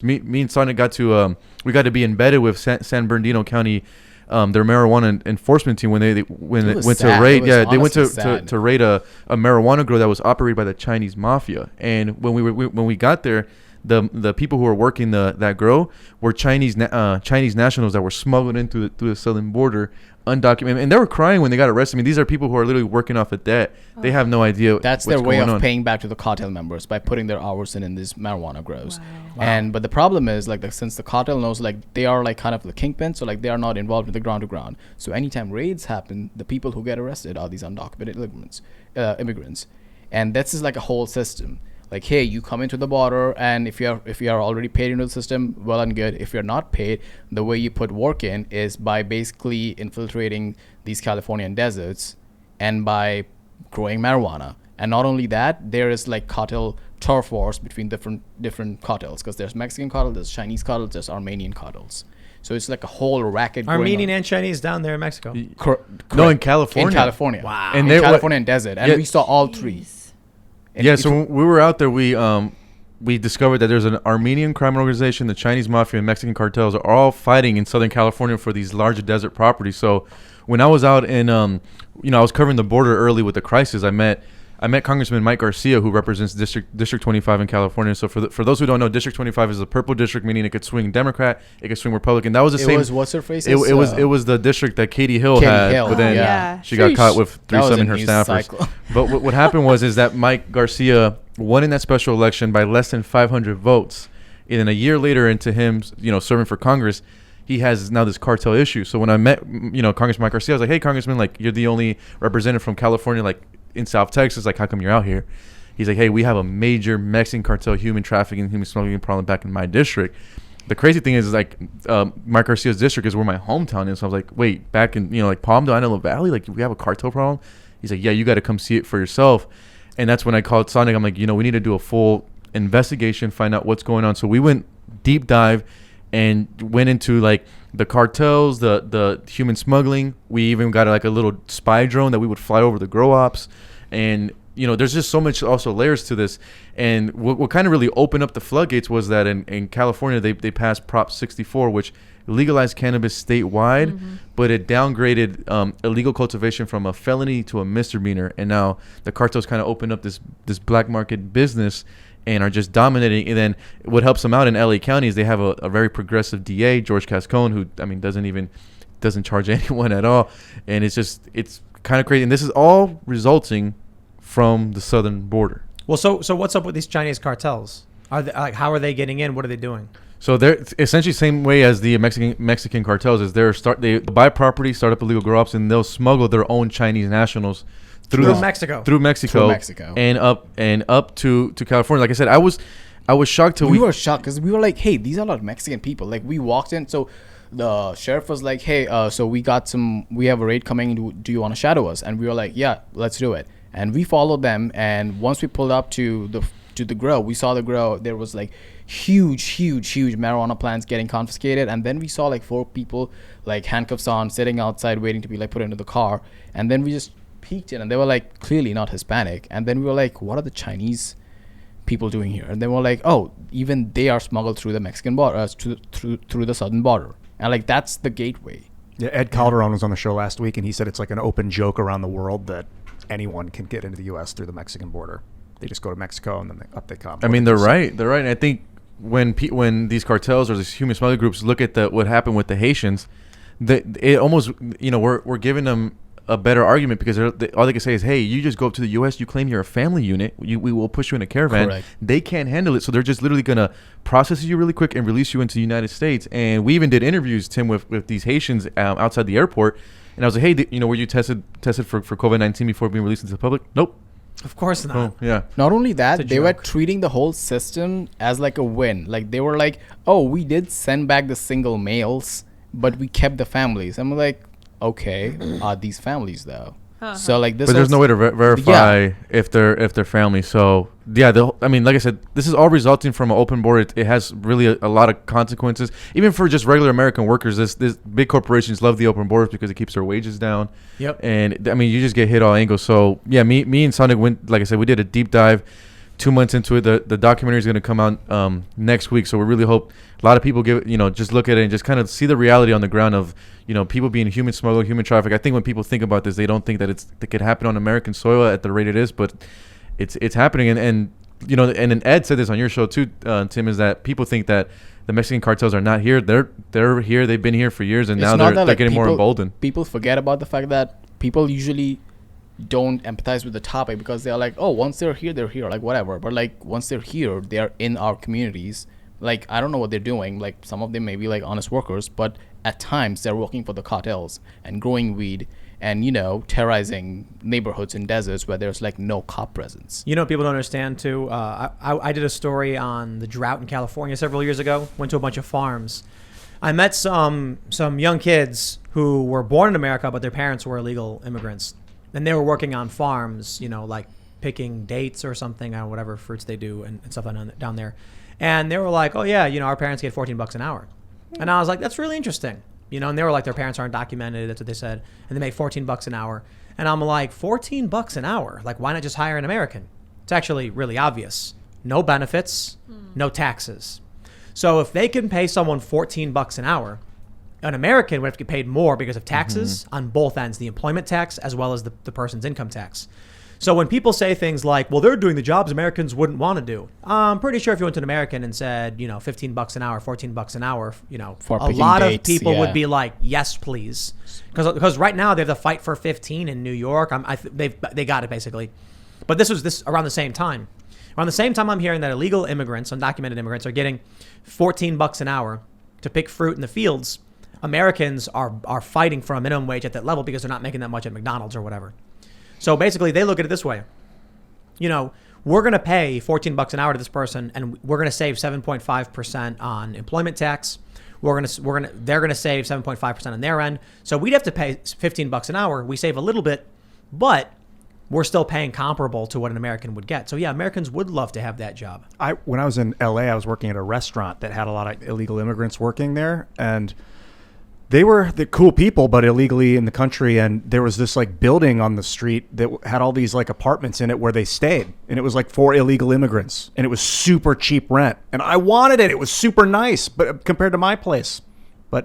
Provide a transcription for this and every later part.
Me and Sagnik got to we got to be embedded with San Bernardino County, their marijuana enforcement team when they went to raid. Yeah, they went to raid a marijuana grow that was operated by the Chinese mafia. And when we got there, the people who were working that grow were Chinese nationals that were smuggled in through the southern border, undocumented, and they were crying when they got arrested. I mean, these are people who are literally working off a debt. They have no idea. That's their way of paying back to the cartel members by putting their hours in these marijuana grows. Wow. But the problem is since the cartel knows they are kind of the kingpin, so they are not involved with the ground to ground. So anytime raids happen, the people who get arrested are these undocumented immigrants, and that's just a whole system. Hey, you come into the border, and if you are already paid into the system, well and good. If you're not paid, the way you put work in is by basically infiltrating these Californian deserts and by growing marijuana. And not only that, there is cartel turf wars between different cartels, because there's Mexican cartels, there's Chinese cartels, there's Armenian cartels. So it's a whole racket. Armenian and Chinese down there in Mexico. No, in California. In California. Wow. And in California desert, and we saw all three. So when we were out there, we discovered that there's an Armenian crime organization, the Chinese mafia, and Mexican cartels are all fighting in Southern California for these large desert properties. So when I was out in, I was covering the border early with the crisis. I met Congressman Mike Garcia, who represents District 25 in California. So for those who don't know, District 25 is a purple district, meaning it could swing Democrat, it could swing Republican. That was the same. What's her face? It was the district that Katie Hill had, but then she got caught with threesome in her staffers. But what happened is that Mike Garcia won in that special election by less than 500 votes. And then a year later, into him, serving for Congress, he has now this cartel issue. So when I met, Congressman Mike Garcia, I was like, "Hey, Congressman, you're the only representative from California, in South Texas, how come you're out here?" He's like, "Hey, we have a major Mexican cartel human trafficking, human smuggling problem back in my district." The crazy thing is Mike Garcia's district is where my hometown is. So I was like, wait, back in Palmdale, Antelope Valley, we have a cartel problem? He's like, yeah, you got to come see it for yourself. And that's when I called Sagnik. I'm like, we need to do a full investigation, find out what's going on. So we went deep dive and went into the cartels, the human smuggling. We even got a little spy drone that we would fly over the grow ops. And there's just so much also layers to this. And what kind of really opened up the floodgates was that in California they passed Prop 64, which legalized cannabis statewide, but it downgraded illegal cultivation from a felony to a misdemeanor. And now the cartels kind of opened up this black market business and are just dominating. And then what helps them out in LA County is they have a very progressive DA, George Cascone, who doesn't charge anyone at all. And it's kind of crazy. And this is all resulting from the southern border. Well, so what's up with these Chinese cartels? Are they, how are they getting in? What are they doing? So they're essentially the same way as the Mexican cartels. Is they buy property, start up illegal grow ops, and they'll smuggle their own Chinese nationals through Mexico, and up to California. Like I said, I was shocked. We were shocked because we were like, hey, these are not Mexican people. We walked in, so the sheriff was like, hey, so we have a raid coming. Do you want to shadow us? And we were like, yeah, let's do it. And we followed them, and once we pulled up to the grow, we saw the grow. There was huge marijuana plants getting confiscated, and then we saw 4 people handcuffs on, sitting outside waiting to be put into the car. And then we just peeked in, and they were clearly not Hispanic. And then we were like, what are the Chinese people doing here? And they were like, oh, even they are smuggled through the Mexican border, through the southern border, and that's the gateway. Yeah, Ed Calderon was on the show last week, and he said it's an open joke around the world that anyone can get into the U.S. through the Mexican border. They just go to Mexico and then up they come. I mean, they're right. And I think when these cartels or these human smuggling groups look at what happened with the Haitians, it almost we're giving them a better argument, because all they can say is, hey, you just go up to the U.S., you claim you're a family unit, we will push you in a caravan. Correct. They can't handle it, so they're just literally gonna process you really quick and release you into the United States. And we even did interviews, Tim, with these Haitians outside the airport. And I was like, hey, were you tested for COVID-19 before being released into the public? Nope. Of course not. Oh, yeah. Not only that, they were treating the whole system as a win. They were like, oh, we did send back the single males, but we kept the families. I'm like, okay, are these families though? So this. But there's no way to verify if they're family. So yeah, like I said, this is all resulting from an open border. It has really a lot of consequences, even for just regular American workers. This big corporations love the open borders because it keeps their wages down. Yep. And you just get hit all angles. So yeah, me and Sagnik went. Like I said, we did a deep dive 2 months into it. The documentary is going to come out next week. So we really hope a lot of people just look at it and just kind of see the reality on the ground of, people being human smuggled, human traffic. I think when people think about this, they don't think that it could happen on American soil at the rate it is, but it's happening. And and Ed said this on your show too, Tim, is that people think that the Mexican cartels are not here. They're here. They've been here for years, and now they're getting more emboldened. People forget about the fact that people usually don't empathize with the topic because they're like, oh, once they're here, like whatever. But like once they're here, they are in our communities. Like I don't know what they're doing. Like some of them may be like honest workers, but at times they're working for the cartels and growing weed and terrorizing neighborhoods in deserts where there's like no cop presence. People don't understand too. I did a story on the drought in California several years ago. Went to a bunch of farms. I met some young kids who were born in America, but their parents were illegal immigrants. And they were working on farms, like picking dates or something, or whatever fruits they do and stuff down there. And they were like, oh yeah, our parents get $14 an hour. And I was like, that's really interesting. And they were like, their parents aren't documented. That's what they said. And they make $14 an hour. And I'm like, $14 an hour? Like, why not just hire an American? It's actually really obvious. No benefits, no taxes. So if they can pay someone $14 an hour, an American would have to get paid more because of taxes on both ends, the employment tax as well as the person's income tax. So when people say things like, well, they're doing the jobs Americans wouldn't want to do. I'm pretty sure if you went to an American and said, $15 an hour, $14 an hour, for a lot dates, of people would be like, yes, please. Because right now they have the fight for 15 in New York. They got it basically. But this was around the same time. Around the same time I'm hearing that illegal immigrants, undocumented immigrants, are getting $14 an hour to pick fruit in the fields. Americans are fighting for a minimum wage at that level because they're not making that much at McDonald's or whatever. So basically they look at it this way. We're going to pay $14 an hour to this person and we're going to save 7.5% on employment tax. They're going to save 7.5% on their end. So we'd have to pay $15 an hour. We save a little bit, but we're still paying comparable to what an American would get. So yeah, Americans would love to have that job. When I was in LA, I was working at a restaurant that had a lot of illegal immigrants working there, and they were the cool people, but illegally in the country. And there was this like building on the street that had all these like apartments in it where they stayed. And it was like for illegal immigrants. And it was super cheap rent. And I wanted it. It was super nice, but compared to my place. But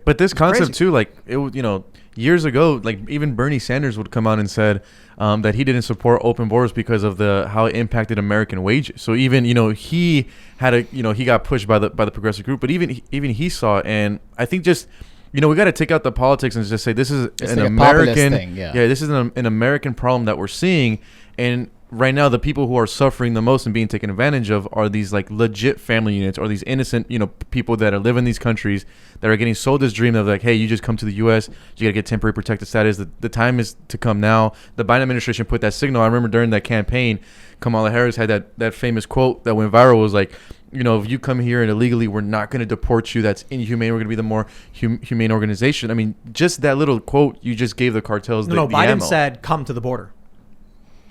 but this concept too, like it, years ago, like even Bernie Sanders would come out and said that he didn't support open borders because of how it impacted American wages. So even he had he got pushed by the progressive group, but even he saw it. And I think just we got to take out the politics and just say this is an American thing, this is an American problem that we're seeing. And right now, the people who are suffering the most and being taken advantage of are these like legit family units or these innocent, people that are living in these countries that are getting sold this dream of like, hey, you just come to the U.S., you got to get temporary protected status. The time is to come now. The Biden administration put that signal. I remember during that campaign, Kamala Harris had that famous quote that went viral was like, if you come here and illegally, we're not going to deport you. That's inhumane. We're going to be the more humane organization. I mean, just that little quote you just gave the cartels the Biden ammo. said, come to the border.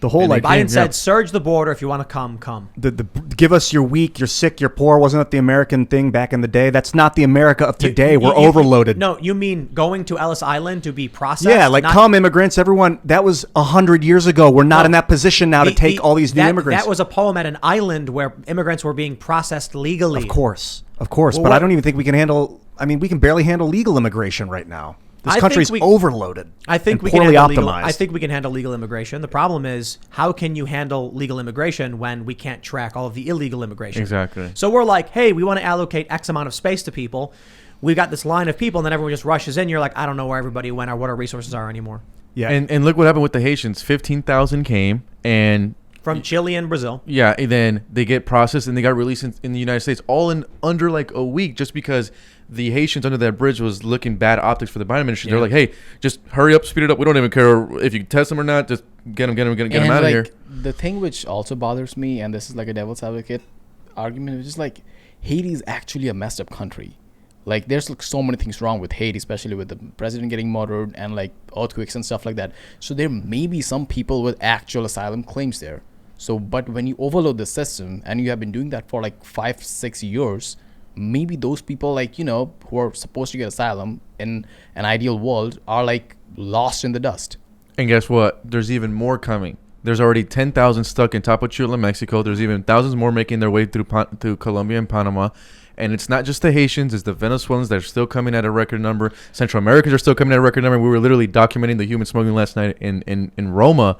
The whole Biden said, surge the border if you want to come. The give us you're weak, you're sick, you're poor. Wasn't that the American thing back in the day? That's not the America of today. We're overloaded. No, you mean going to Ellis Island to be processed? Yeah, come immigrants, everyone. That was 100 years ago. We're not in that position now to take all these new immigrants. That was a poem at an island where immigrants were being processed legally. Of course. Well, but I don't even think we can handle. I mean, we can barely handle legal immigration right now. This country's overloaded. I think we poorly can handle optimized. I think we can handle legal immigration. The problem is, how can you handle legal immigration when we can't track all of the illegal immigration? Exactly. So we're like, hey, we want to allocate X amount of space to people. We've got this line of people, and then everyone just rushes in. You're like, I don't know where everybody went or what our resources are anymore. Yeah. And look what happened with the Haitians. 15,000 came and from Chile and Brazil. Yeah, and then they get processed and they got released in the United States all in under like a week, just because the Haitians under that bridge was looking bad optics for the Biden administration. They're like, hey, just hurry up, speed it up. We don't even care if you test them or not. Just get them out of here. The thing which also bothers me, and this is like a devil's advocate argument, which is like Haiti is actually a messed up country. Like there's like so many things wrong with Haiti, especially with the president getting murdered and like earthquakes and stuff like that. So there may be some people with actual asylum claims there. So, but when you overload the system and you have been doing that for like 5-6 years, maybe those people like, who are supposed to get asylum in an ideal world are like lost in the dust. And guess what? There's even more coming. There's already 10,000 stuck in Tapachula, Mexico. There's even thousands more making their way through Colombia and Panama. And it's not just the Haitians, it's the Venezuelans that are still coming at a record number. Central Americans are still coming at a record number. We were literally documenting the human smuggling last night in Roma.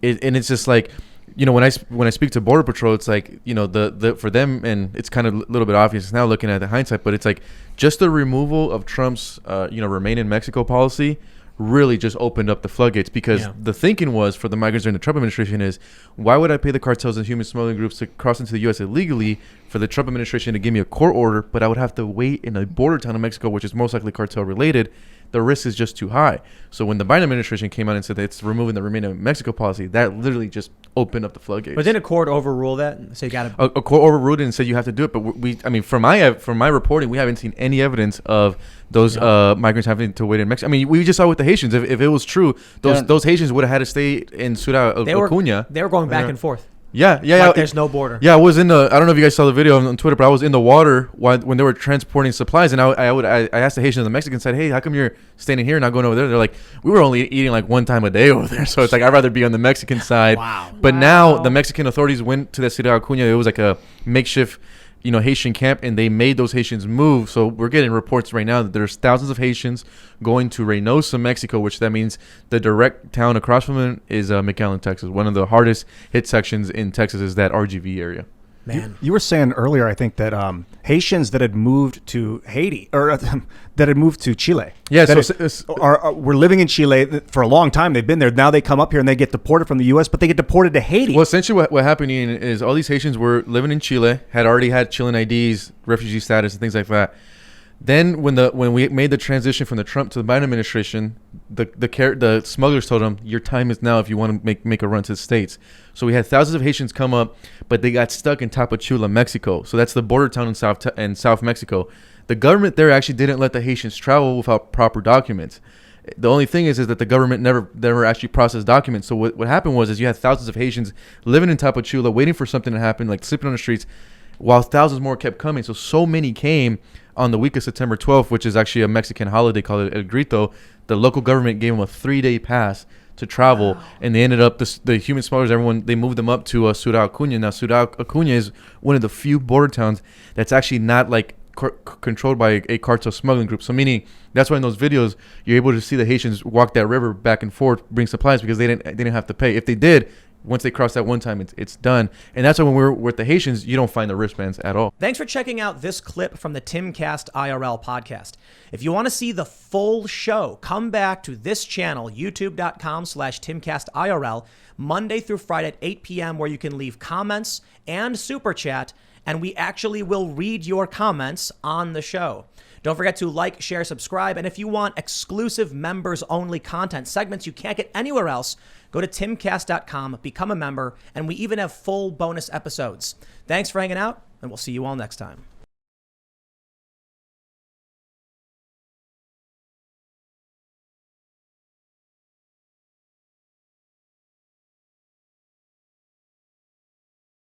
And it's just like, you know, when I speak to Border Patrol, it's like, you know, the for them, and it's kind of a little bit obvious now looking at the hindsight, but it's like just the removal of Trump's, remain in Mexico policy really just opened up the floodgates, because the thinking was for the migrants during the Trump administration is, why would I pay the cartels and human smuggling groups to cross into the U.S. illegally for the Trump administration to give me a court order, but I would have to wait in a border town of Mexico, which is most likely cartel related. The risk is just too high. So when the Biden administration came out and said that it's removing the remain in Mexico policy, that literally just opened up the floodgates. But didn't a court overrule that? So you got to a court overruled it and said you have to do it. But from my reporting, we haven't seen any evidence of those migrants having to wait in Mexico. I mean, we just saw with the Haitians. If it was true, those Haitians would have had to stay in Ciudad Acuña. They were going back and forth. Yeah. Like there's no border. Yeah, I was in I don't know if you guys saw the video on Twitter, but I was in the water when they were transporting supplies, and I asked the Haitians and the Mexicans, said, hey, how come you're standing here and not going over there? They're like, we were only eating like one time a day over there. So it's like, I'd rather be on the Mexican side. Wow. But now the Mexican authorities went to the Ciudad Acuña. It was like a makeshift, Haitian camp, and they made those Haitians move. So we're getting reports right now that there's thousands of Haitians going to Reynosa, Mexico, which that means the direct town across from it is McAllen, Texas. One of the hardest hit sections in Texas is that RGV area. Man, you were saying earlier, I think, that Haitians that had moved to Haiti or that had moved to Chile, were living in Chile for a long time. They've been there. Now they come up here and they get deported from the U.S., but they get deported to Haiti. Well, essentially, what happened is all these Haitians were living in Chile, had already had Chilean IDs, refugee status, and things like that. Then when we made the transition from the Trump to the Biden administration, the smugglers told them, your time is now if you want to make a run to the States. So we had thousands of Haitians come up, but they got stuck in Tapachula, Mexico. So that's the border town in South Mexico. The government there actually didn't let the Haitians travel without proper documents. The only thing is that the government never actually processed documents. So what happened was you had thousands of Haitians living in Tapachula, waiting for something to happen, like sleeping on the streets, while thousands more kept coming. So many came on the week of September 12th, which is actually a Mexican holiday called El Grito. The local government gave them a 3-day pass to travel, and they ended up, the human smugglers, they moved them up to Ciudad Acuña. Now, Ciudad Acuña is one of the few border towns that's actually not like controlled by a cartel smuggling group. So meaning that's why in those videos you're able to see the Haitians walk that river back and forth, bring supplies, because they didn't have to pay. If they did, once they cross that one time, it's done. And that's why when we're with the Haitians, you don't find the wristbands at all. Thanks for checking out this clip from the Timcast IRL podcast. If you want to see the full show, come back to this channel, youtube.com/TimcastIRL, Monday through Friday at 8 p.m., where you can leave comments and super chat, and we actually will read your comments on the show. Don't forget to like, share, subscribe, and if you want exclusive members-only content, segments you can't get anywhere else, go to timcast.com, become a member, and we even have full bonus episodes. Thanks for hanging out, and we'll see you all next time.